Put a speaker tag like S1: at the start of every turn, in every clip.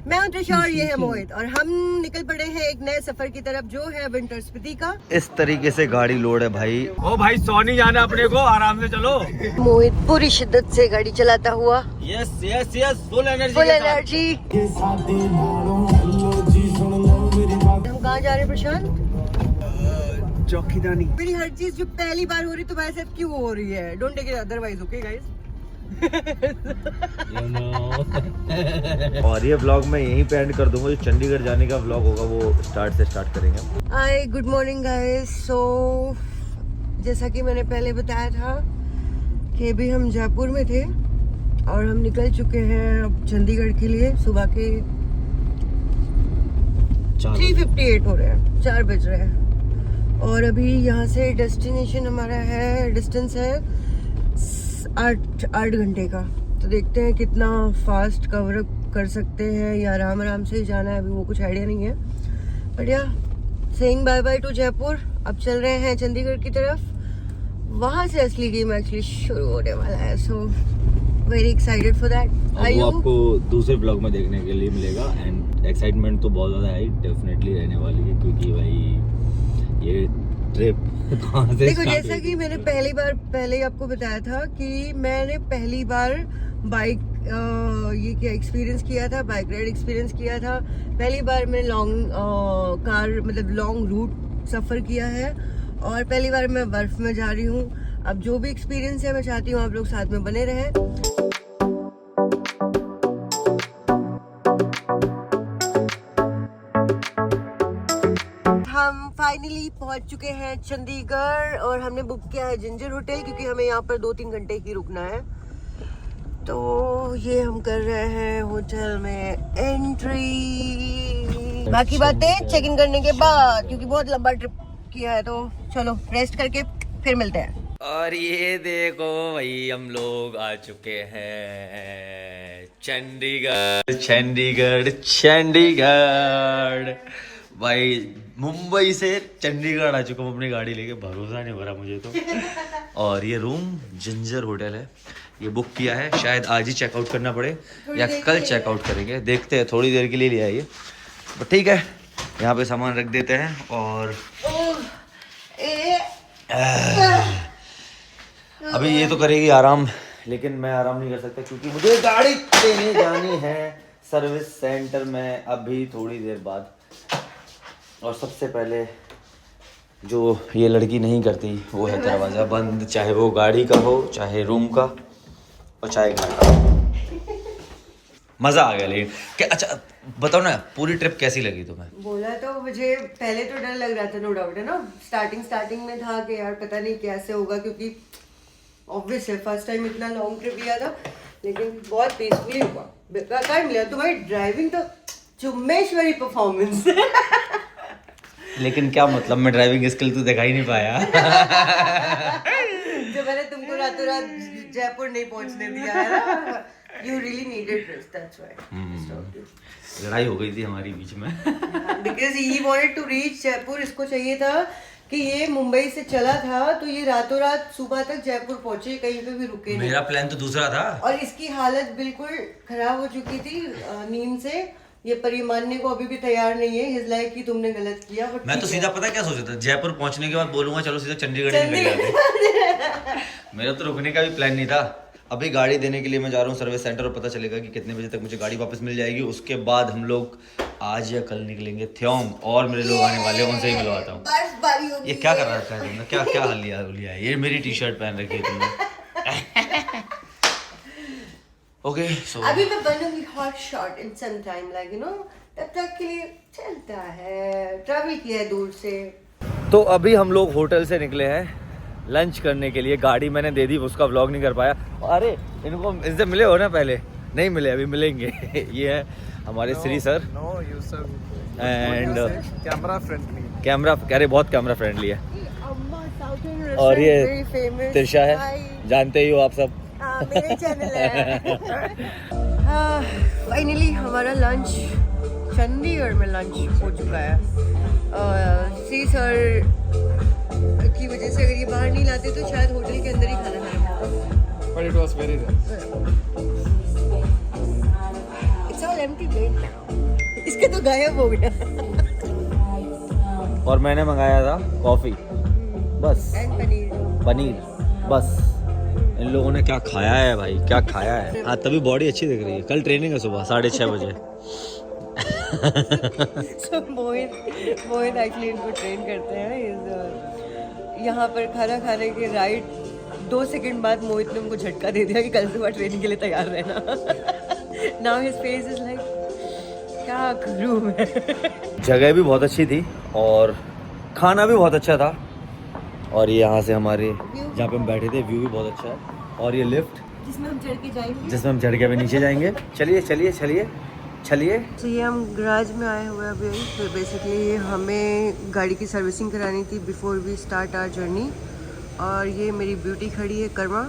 S1: मैं हूं त्रिशा और ये है मोहित और हम निकल पड़े हैं एक नए सफर की तरफ जो है विंटर स्पीति का।
S2: इस तरीके से गाड़ी लोड है भाई।
S3: ओ भाई सो नहीं जाना अपने को, आराम से चलो।
S1: मोहित पूरी शिद्दत से गाड़ी चलाता हुआ।
S2: Yes yes yes, full energy.
S1: Full energy. हम कहाँ जा रहे हैं प्रशांत?
S3: चौकीदानी।
S1: मेरी हर चीज जो पहली बार हो रही तो तुम्हारे साथ क्यों हो रही है? Don't take it otherwise, okay guys.
S2: और ये व्लॉग मैं यहीं पे एंड कर दूंगा। जो चंडीगढ़ जाने का व्लॉग होगा वो स्टार्ट करेंगे।
S1: हाय, गुड मॉर्निंग गाइस। सो जैसा कि मैंने पहले बताया था कि अभी हम जयपुर में थे और हम निकल चुके हैं अब चंडीगढ़ के लिए। सुबह के 3:58 हो रहे हैं, 4 बज रहे हैं और अभी यहाँ से डेस्टिनेशन हमारा है, डिस्टेंस है 8 घंटे का। तो देखते हैं कितना फास्ट कवर अप कर सकते हैं या आराम आराम से ही जाना है, अभी वो कुछ आइडिया नहीं है। But yeah saying bye bye to Jaipur. अब चल रहे हैं चंडीगढ़ की तरफ, वहाँ से असली गेम एक्चुअली शुरू होने वाला है। So very excited for that.
S2: वो आपको दूसरे ब्लॉग में देखने के लिए मिलेगा एंड एक्साइटमेंट तो बहुत ज़्यादा है, डेफिनेटली रहने वाली है क्योंकि भाई ये ट्रिप कहाँ से
S1: देखो, जैसा कि मैंने पहले ही आपको बताया था कि मैंने पहली बार बाइक ये क्या एक्सपीरियंस किया था, बाइक राइड एक्सपीरियंस किया था। पहली बार मैंने लॉन्ग कार मतलब लॉन्ग रूट सफ़र किया है और पहली बार मैं बर्फ में जा रही हूँ। अब जो भी एक्सपीरियंस है मैं चाहती हूँ आप लोग साथ में बने रहें। हम फाइनली पहुंच चुके हैं चंडीगढ़ और हमने बुक किया है जिंजर होटल क्योंकि हमें यहाँ पर 2-3 घंटे ही रुकना है। तो ये हम कर रहे हैं होटल में एंट्री। बाकी बातें चेक इन करने के बाद, क्योंकि बहुत लंबा ट्रिप किया है। तो चलो रेस्ट करके फिर मिलते हैं।
S2: और ये देखो भाई हम लोग आ चुके हैं चंडीगढ़ भाई। मुंबई से चंडीगढ़ आ चुका हूँ अपनी गाड़ी लेके, भरोसा नहीं हो रहा मुझे तो। और ये रूम जिंजर होटल है, ये बुक किया है। शायद आज ही चेकआउट करना पड़े या कल चेकआउट करेंगे, देखते हैं। थोड़ी देर के लिए लिया है ये, बट ठीक है। यहाँ पे सामान रख देते हैं और अभी ये तो करेगी आराम, लेकिन मैं आराम नहीं कर सकता क्योंकि मुझे गाड़ी लेने जानी है सर्विस सेंटर में अभी थोड़ी देर बाद। और सबसे पहले जो ये लड़की नहीं करती वो है दरवाज़ा बंद, चाहे वो गाड़ी का हो, चाहे रूम का और चाहे घर का। मज़ा आ गया। लेकिन क्या, अच्छा बताओ ना, पूरी ट्रिप कैसी लगी तुम्हें?
S1: बोला तो मुझे पहले तो डर लग रहा था, नो डाउट है ना। स्टार्टिंग में था कि यार पता नहीं कैसे होगा क्योंकि ऑब्वियस है फर्स्ट टाइम इतना लॉन्ग ट्रिप लिया था, लेकिन बहुत पीसफुली हुआ। बेकार मिला तुम्हारी ड्राइविंग तो चुम्मेश्वरी परफॉर्मेंस।
S2: लेकिन क्या मतलब, मैं ड्राइविंग स्किल तो दिखा ही नहीं पाया।
S1: जो मैंने तुमको रातों रात जयपुर नहीं पहुंचने दिया है ना। You really needed rest, that's why.
S2: लड़ाई हो गई थी हमारी बीच में।
S1: Because he wanted to reach Jaipur, इसको चाहिए था कि ये मुंबई से चला था तो ये रातों रात सुबह तक जयपुर पहुंचे, कहीं पे भी रुके नहीं।
S2: मेरा प्लान तो दूसरा था
S1: और इसकी हालत बिल्कुल खराब हो चुकी थी नींद से। ये पर ये मानने को अभी भी तैयार नहीं है। His like कि तुमने गलत किया।
S2: मैं तो सीधा पता क्या सोचा था, जयपुर पहुंचने के बाद बोलूंगा चलो सीधा चंडीगढ़ ही निकल जाते। मेरा तो रुकने का भी प्लान नहीं था। अभी गाड़ी देने के लिए मैं जा रहा हूँ सर्विस सेंटर और पता चलेगा कि कितने बजे तक मुझे गाड़ी वापस मिल जाएगी। उसके बाद हम लोग आज या कल निकलेंगे थ्योम और मेरे लोग आने वाले हैं, उनसे ही मिलवाता हूँ। ये क्या कर रहा है तुमने? क्या हाल लिया है? ये मेरी टी शर्ट पहन रखी है तुमने। ओके सो
S1: अभी मैं बनूंगी hot shot in some time, like you know. तब तक के लिए चलता है, ट्रैवल किया है दूर से।
S2: तो अभी हम लोग होटल से निकले हैं लंच करने के लिए। गाड़ी मैंने दे दी, उसका व्लॉग नहीं कर पाया। अरे इनको इनसे मिले हो ना? पहले नहीं मिले, अभी मिलेंगे। ये है हमारे श्री सर एंड कैमरा अरे बहुत कैमरा फ्रेंडली है। और ये त्रिशा है, जानते ही हो आप सब।
S1: मेरे चैनल है। फाइनली हमारा लंच चंडीगढ़ में लंच हो चुका है। श्री सर की वजह से अगर ये बाहर नहीं लाते तो शायद होटल के अंदर ही खाना खाना पड़ता।
S3: But it was very nice.
S1: It's all empty right now. इसके तो गायब हो गया.
S2: और मैंने मंगाया था कॉफी बस.
S1: And
S2: पनीर बस. इन लोगों ने क्या खाया है भाई, क्या खाया है. हाँ तभी बॉडी अच्छी दिख रही है. कल ट्रेनिंग है सुबह 6:30 बजे.
S1: So मोहित एक्चुअली इनको ट्रेन करते हैं. यहाँ पर खाना खाने के राइट 2 सेकंड बाद मोहित ने उनको झटका दे दिया कि कल सुबह ट्रेनिंग के लिए तैयार रहना. Now his face is like क्या करूँ मैं.
S2: जगह भी बहुत अच्छी थी और खाना भी बहुत अच्छा था. और ये यहाँ से हमारे जहाँ पे हम बैठे थे व्यू भी बहुत अच्छा है. और ये लिफ्ट
S1: जिसमें हम चढ़ के जाएंगे,
S2: जिसमें हम चढ़ के अभी नीचे जाएंगे. चलिए चलिए चलिए चलिए.
S1: तो ये हम गराज में आए हुए हैं अभी. तो बेसिकली हमें गाड़ी की सर्विसिंग करानी थी before we start our journey. और ये मेरी ब्यूटी खड़ी है कर्मा.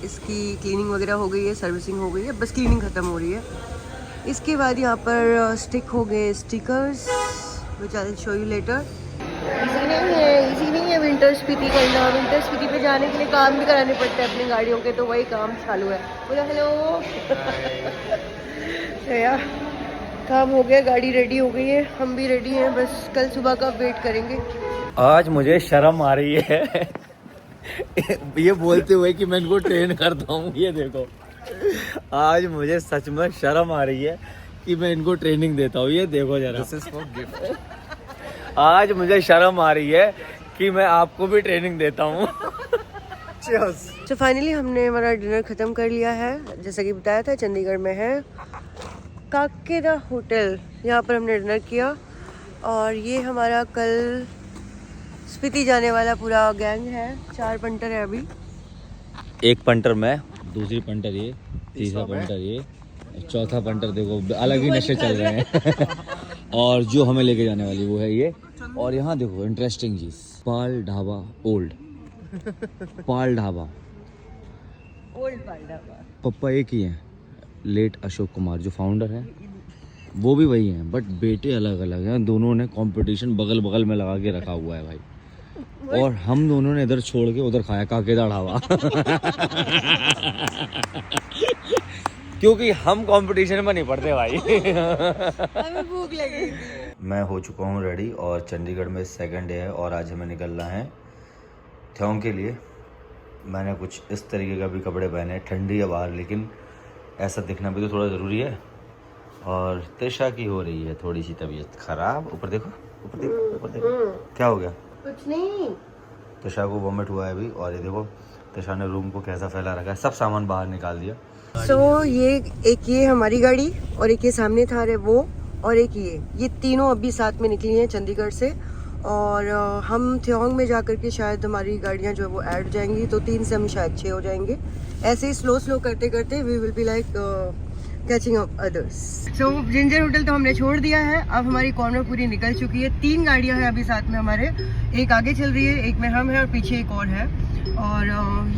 S1: इसकी क्लीनिंग वगैरह हो गई है, सर्विसिंग हो गई है, बस क्लीनिंग ख़त्म हो रही है. इसके बाद यहाँ पर स्टिक हो गए stickers which I will show you later. Easy नहीं है विंटर स्पीति करना. विंटर स्पीति पे जाने के लिए काम भी कराने पड़ते हैं अपनी गाड़ियों के, तो वही काम चालू है. बोलो हेलो. तो यार काम हो गया, गाड़ी रेडी हो गई है, हम भी रेडी हैं. बस कल सुबह का वेट करेंगे.
S2: आज मुझे शर्म आ रही है ये बोलते हुए कि मैं इनको ट्रेन करता हूँ. ये देखो आज मुझे सच में शर्म आ रही है कि मैं इनको ट्रेनिंग देता हूँ. ये देखो जरा. This is for gift. आज मुझे शर्म आ रही है कि मैं आपको भी ट्रेनिंग देता हूँ.
S1: तो फाइनली हमने हमारा डिनर ख़त्म कर लिया है. जैसा कि बताया था चंडीगढ़ में है काकेदा होटल, यहाँ पर हमने डिनर किया. और ये हमारा कल स्पीति जाने वाला पूरा गैंग है. 4 पंटर है अभी.
S2: एक पंटर मैं, दूसरी पंटर ये, तीसरा पंटर ये, चौथा पंटर देखो अलग ही नशे चल रहे हैं. और जो हमें लेके जाने वाली वो है ये. और यहाँ देखो इंटरेस्टिंग चीज, पाल ढाबा. ओल्ड पाल ढाबा. पप्पा एक ही हैं, लेट अशोक कुमार जो फाउंडर हैं वो भी वही हैं, बट बेटे अलग अलग हैं. दोनों ने कंपटीशन बगल बगल में लगा के रखा हुआ है भाई. और हम दोनों ने इधर छोड़ के उधर खाया काकेदा ढाबा. क्योंकि हम कंपटीशन में नहीं पड़ते भाई.
S1: हमें भूख लगी.
S2: मैं हो चुका हूँ रेडी और चंडीगढ़ में 2nd डे है और आज हमें निकलना है थ्योंग के लिए. मैंने कुछ इस तरीके का भी कपड़े पहने हैं. ठंडी है बाहर लेकिन ऐसा दिखना भी तो थोड़ा ज़रूरी है. और तिशा की हो रही है थोड़ी सी तबीयत ख़राब. ऊपर देखो ऊपर देखो ऊपर देखो. क्या हो गया?
S1: कुछ नहीं.
S2: तिशा को वॉमिट हुआ है अभी. और ये देखो तिशा ने रूम को कैसा फैला रखा है. सब सामान बाहर निकाल दिया.
S1: ये हमारी गाड़ी और एक ये सामने थार है वो, और एक ये तीनों अभी साथ में निकली हैं चंडीगढ़ से. और हम थ्योंग में जाकर के शायद हमारी गाड़ियाँ जो है वो ऐड हो जाएंगी. तो 3 से हम शायद 6 हो जाएंगे. ऐसे ही स्लो करते करते we will be like catching up others. So Ginger hotel तो हमने छोड़ दिया है. अब हमारी कॉर्नर पूरी निकल चुकी है. 3 गाड़ियाँ हैं अभी साथ में हमारे. एक आगे चल रही है, एक में हम हैं और पीछे एक और है. और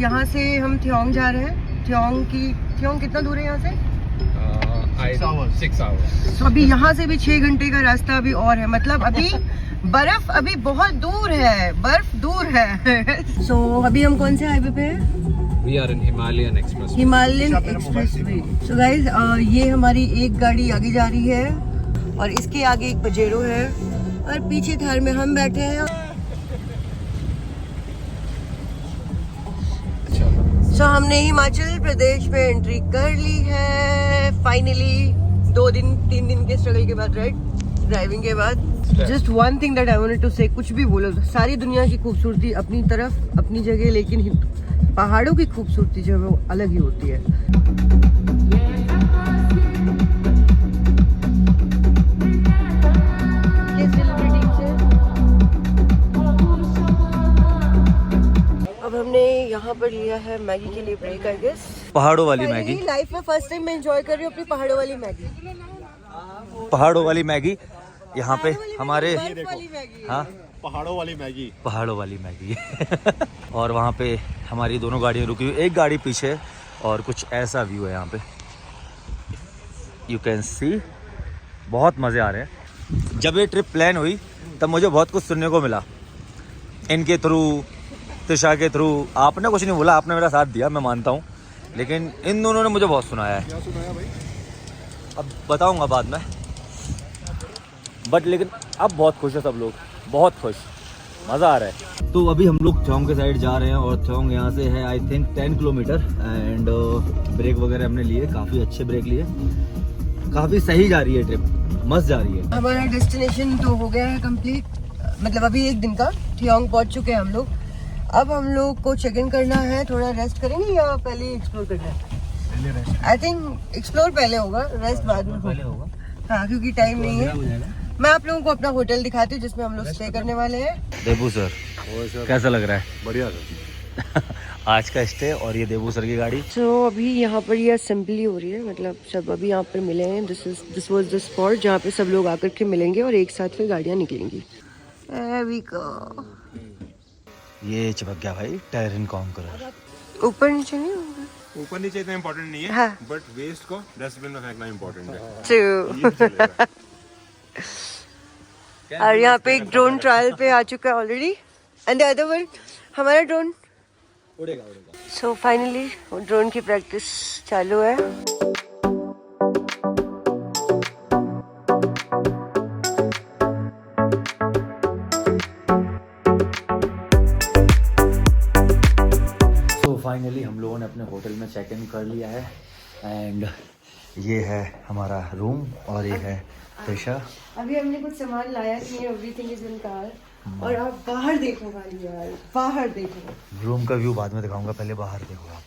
S1: यहाँ से हम थ्योंग जा रहे हैं. थ्योंग कितना दूर है यहाँ से?
S3: 6 hours.
S1: तो अभी यहाँ से भी 6 घंटे का रास्ता अभी और है. मतलब अभी बर्फ अभी बहुत दूर है. बर्फ दूर है. सो अभी हम कौन से हाईवे पे हैं?
S3: We are in Himalayan Express.
S1: Himalayan expressway. So guys ये हमारी एक गाड़ी आगे जा रही है और इसके आगे एक पजेरो है और पीछे थार में हम बैठे हैं. सो हमने हिमाचल प्रदेश में एंट्री कर ली है फाइनली. 3 दिन के स्ट्रगल के बाद, राइट, ड्राइविंग के बाद. Just one thing that I wanted to say, कुछ भी बोलो, सारी दुनिया की खूबसूरती अपनी तरफ अपनी जगह, लेकिन पहाड़ों की खूबसूरती जो है वो अलग ही होती है. अब हमने यहाँ पर लिया है मैगी के लिए ब्रेक, आई गेस.
S2: पहाड़ों वाली मैगी.
S1: लाइफ में फर्स्ट टाइम मैं एंजॉय कर रही हूँ अपनी पहाड़ों वाली मैगी.
S2: पहाड़ों वाली मैगी यहाँ पे हमारे. हाँ
S3: पहाड़ों वाली मैगी.
S2: पहाड़ों वाली मैगी. और वहाँ पे हमारी दोनों गाड़ियाँ रुकी हुई. एक गाड़ी पीछे और कुछ ऐसा व्यू है यहाँ पे. You can see. बहुत मज़े आ रहे हैं. जब ये ट्रिप प्लान हुई तब मुझे बहुत कुछ सुनने को मिला इनके थ्रू, तिशा के थ्रू. आपने कुछ नहीं बोला, आपने मेरा साथ दिया, मैं मानता हूँ, लेकिन इन दोनों ने मुझे बहुत सुनाया है.
S3: क्या सुनाया भाई?
S2: अब बताऊंगा बाद में, बट लेकिन अब बहुत खुश है सब लोग, बहुत खुश, मज़ा आ रहा है। तो अभी हम लोग थ्योंग के साइड जा रहे हैं और थ्योंग यहाँ से है I think 10 kilometre and break वगैरह हमने लिए, काफ़ी अच्छे ब्रेक लिए, काफ़ी सही जा रही है ट्रिप, मस्त जा रही है।
S1: हमारा डेस्टिनेशन तो हो गया है कंप्लीट, मतलब अभी एक दिन का थियोंग पहुंच चुके हैं हम लोग। अब हम लोग को चेक इन करना है, थोड़ा रेस्ट करेंगे या पहले एक्सप्लोर करना है? पहले रेस्ट, आई थिंक एक्सप्लोर पहले होगा, रेस्ट बाद में पहले होगा। हाँ, क्योंकि टाइम नहीं है। मैं आप लोगों को अपना होटल दिखाती हूँ जिसमें हम लोग स्टे करने वाले हैं।
S2: देबू सर कैसा लग रहा है?
S3: बढ़िया सर।
S2: आज का स्टे और ये देबू सर की गाड़ी।
S1: तो अभी यहाँ पर ये असेंबली हो रही है, मतलब सब अभी यहाँ पर मिले हैं। दिस वाज द स्पॉट जहाँ पे सब लोग आकर के मिलेंगे और एक साथ फिर गाड़ियाँ निकलेंगी। There we go.
S2: ये चिपक गया भाई, टेरिन कॉन्करर।
S1: ऊपर नीचे नहीं होगा?
S3: ऊपर नीचे इतना इम्पोर्टेंट नहीं है,
S1: हाँ।
S3: बट वेस्ट को डस्टबिन में फेंकना इम्पोर्टेंट है।
S1: True. और यहाँ पे एक ड्रोन ट्रायल पे आ चुका है already, and the other one हमारा ड्रोन
S2: उड़ेगा।
S1: सो फाइनली ड्रोन की प्रैक्टिस चालू है।
S2: फाइनली हम लोगों ने अपने होटल में चेक इन कर लिया है एंड ये है हमारा रूम और ये है पेशा।
S1: अभी हमने कुछ सामान लाया नहीं है, एवरीथिंग इज इन कार। और आप बाहर देखो भाई यार, बाहर देखो।
S2: रूम का व्यू बाद में दिखाऊंगा, पहले बाहर देखो आप।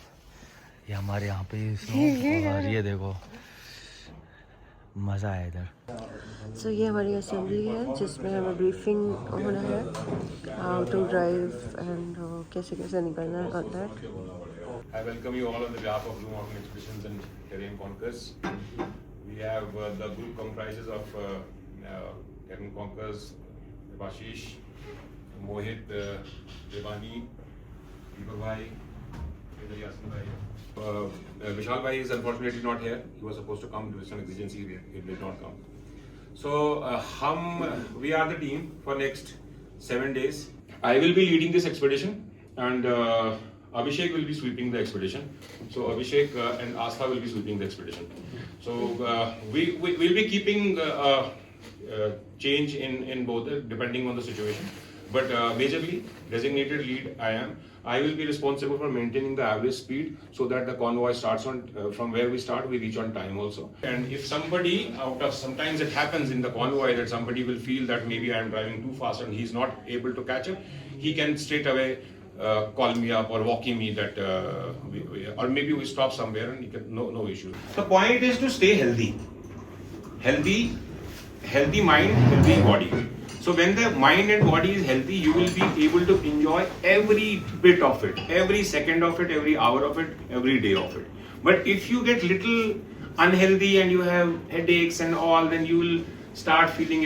S2: ये हमारे यहाँ पे स्नो और ये देखो, मज़ा आया इधर।
S1: सो ये हमारी असेंबली है जिसमें हमें ब्रीफिंग होना है, हाउ टू ड्राइव एंड कैसे कैसे निकलना है on that.
S4: I welcome you all on the behalf of Blue Mountain Expeditions and Terrain Conquers. We have the group comprises of Terrain Conquers, Devashish, Mohit, Devani, Deepak Bhai, Yasin Bhai. Vishal Bhai is unfortunately not here. He was supposed to come due to some exigency. He did not come. So we are the team for next 7 days. I will be leading this expedition and Abhishek will be sweeping the expedition. So Abhishek and Astha will be sweeping the expedition. So we will be keeping change in both depending on the situation. But majorly designated lead I am. I will be responsible for maintaining the average speed so that the convoy starts on from where we start, we reach on time also. And if somebody sometimes it happens in the convoy that somebody will feel that maybe I am driving too fast and he's not able to catch up, he can straight away call me up or walkie me that or maybe we stop somewhere and he can, no issue. The point is to stay healthy mind, healthy body. So when the mind and body is healthy, you will be able to enjoy every bit of it, every second of it, every hour of it, every day of it. But if you get little unhealthy and you have headaches and all, then you will start feeling,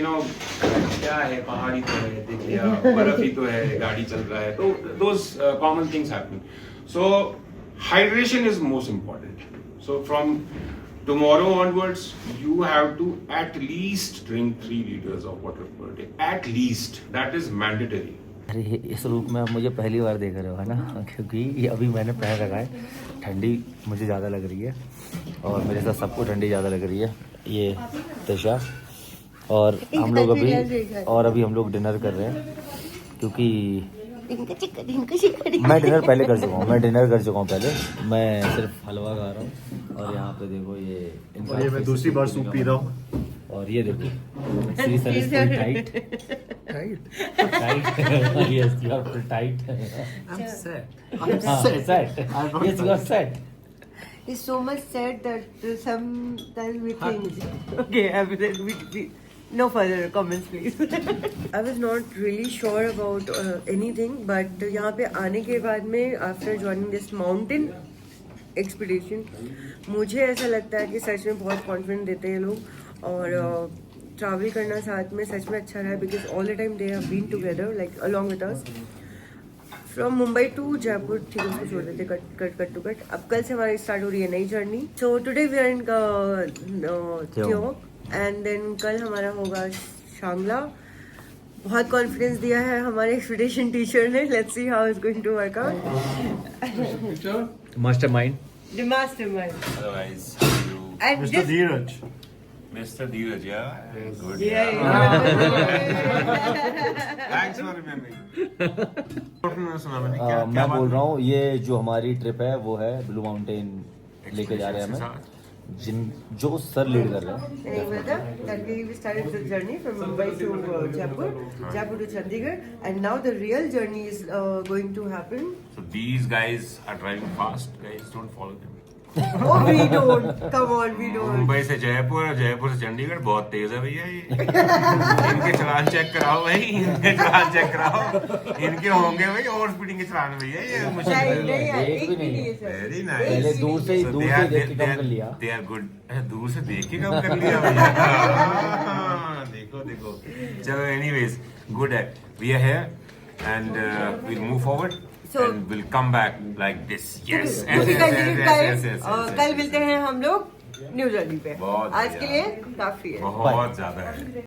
S4: क्या है, पहाड़ी तो है, देख लिया, बर्फ ही तो है, गाड़ी चल रहा है, तो those common things happen. So hydration is most important. So from tomorrow onwards, you have to at least drink 3 liters of water per day. At least. That is mandatory.
S2: अरे इस रूप में आप मुझे पहली बार देख रहे हो है ना, क्योंकि ये अभी मैंने पहन रखा है। ठंडी मुझे ज़्यादा लग रही है और मेरे साथ सबको ठंडी ज़्यादा लग रही है। ये पेशा और हम लोग अभी हम लोग डिनर कर रहे हैं क्योंकि मैं डिनर पहले कर चुका हूँ पहले। मैं सिर्फ हलवा खा रहा हूँ और यहाँ पे देखो ये
S3: मैं दूसरी बार सूप पी रहा हूँ
S2: और ये देखो tight yes you have to tight
S3: I'm set.
S2: set yes you are set.
S1: It's so much sad that sometimes we think okay, no further comments please. I was not really sure about anything, but यहाँ पे आने के बाद में after joining this mountain expedition मुझे ऐसा लगता है कि सच में बहुत confident देते हैं लोग और ट्रैवल करना साथ में सच में अच्छा रहा है because all the time they have been together like along with us from Mumbai to Jaipur. ठीक है, उसको छोड़ देते कट टू कट। अब कल से हमारी स्टार्ट हो रही है नई journey. So today we are in Theog and then कल हमारा होगा शांगला। बहुत कॉन्फिडेंस दिया है हमारे एक्सपीडिशन टीचर ने। Let's see how is going to work out.
S2: Mastermind
S1: the mastermind
S4: Otherwise,
S1: and
S3: Mr. Dheeraj.
S4: Mr. Dheeraj, yeah? Good. Thanks for remembering.
S2: मैं बोल रहा हूँ ये जो हमारी ट्रिप है वो है ब्लू माउंटेन लेके जा रहे हैं हमें जो सर लीड कर रहे हैं
S1: That we started the journey from Mumbai to Jaipur, Jaipur to Chandigarh, and now the real journey is going to happen.
S4: So these guys are driving fast. Guys, don't follow them.
S1: Oh, we don't. Come on, we don't.
S4: Mumbai से जयपुर और जयपुर से चंडीगढ़ बहुत तेज है भैया ये इनके चलान check कराओ भाई इनके चलान चेक कराओ इनके होंगे भाई ओवर स्पीडिंग के चलान भैया ये मुश्किल
S1: एक भी नहीं है सर.
S4: वेरी
S2: पहले
S4: नाइस
S2: दूर से देख के कम कर लिया
S4: दे आर गुड दूर से देख के कम कर लिया भैया देखो देखो चलो एनीवेज गुड है we are here and will move forward
S1: So-
S4: and we'll come back like this yes
S1: कल मिलते हैं हम लोग न्यू जर्नी पे.
S4: बहुत
S1: आज के
S4: बढ़िया.
S1: लिए काफी है.
S4: बहुत ज्यादा है